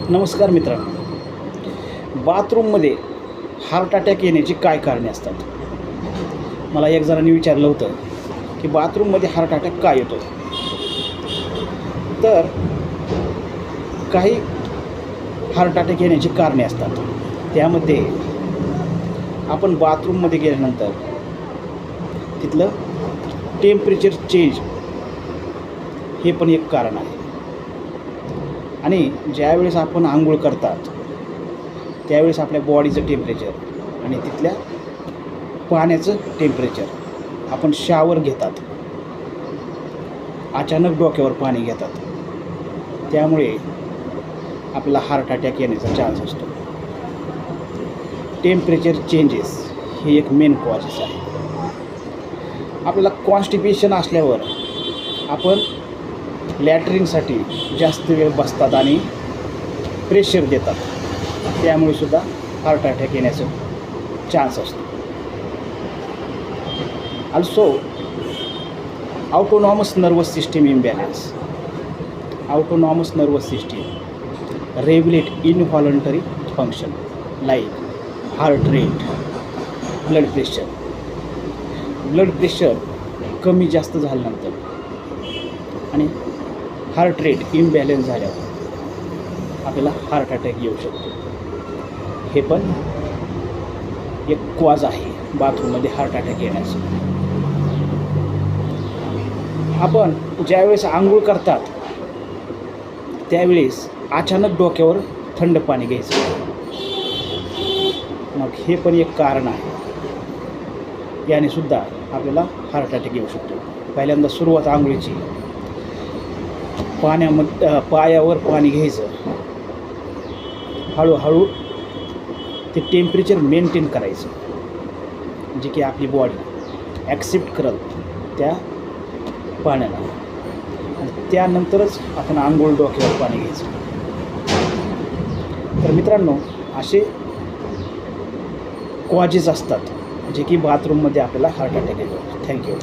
नमस्कार मित्रांनो, बाथरूममध्ये हार्ट अटॅक येण्याची काय कारणे असतात? मला एक जणांनी विचारलं होतं की बाथरूममध्ये हार्ट अटॅक का येतो. तर काही हार्ट अटॅक येण्याची कारणे असतात. त्यामध्ये आपण बाथरूममध्ये गेल्यानंतर तिथलं टेम्परेचर चेंज हे पण एक कारण आहे. आणि ज्यावेळेस आपण आंघोळ करतात त्यावेळेस आपल्या बॉडीचं टेम्परेचर आणि तिथल्या पाण्याचं टेम्परेचर, आपण शावर घेतात, अचानक डोक्यावर पाणी घेतात, त्यामुळे आपल्याला हार्ट अटॅक येण्याचा चान्स असतो. टेम्परेचर चेंजेस ही एक मेन कॉजेस आहे. आपल्याला कॉन्स्टिपेशन असल्यावर आपण लॅट्रिनसाठी जास्त वेळ बसतात आणि प्रेशर देतात, त्यामुळे सुद्धा हार्ट अटॅक येण्याचं चान्स असतो. Also autonomous nervous system imbalance. Autonomous nervous system regulate इनव्हॉलंटरी function like heart rate, blood pressure. Blood pressure कमी जास्त झाल्यानंतर आणि हार्ट रेट इम्बॅलन्स झाल्यावर आपल्याला हार्ट अटॅक येऊ शकतो. हे पण एक कॉज आहे बाथरूममध्ये हार्ट अटॅक येण्याचं. आपण ज्यावेळेस आंघोळ करतात त्यावेळेस अचानक डोक्यावर थंड पाणी घ्यायचं, मग हे पण एक कारण आहे. याने सुद्धा आपल्याला हार्ट अटॅक येऊ शकतो. पहिल्यांदा सुरुवात आंघोळीची, पायावर पाणी घ्यायचं, हळूहळू ते टेम्परेचर मेंटेन करायचं, जे की आपली बॉडी ॲक्सेप्ट करत त्या पाण्याला, आणि त्यानंतरच आपण आंघोळ डोक्यावर पाणी घ्यायचं. तर मित्रांनो, असे कॉजेस असतात जे की बाथरूममध्ये आपल्याला हार्ट अटॅक येतो. थँक्यू.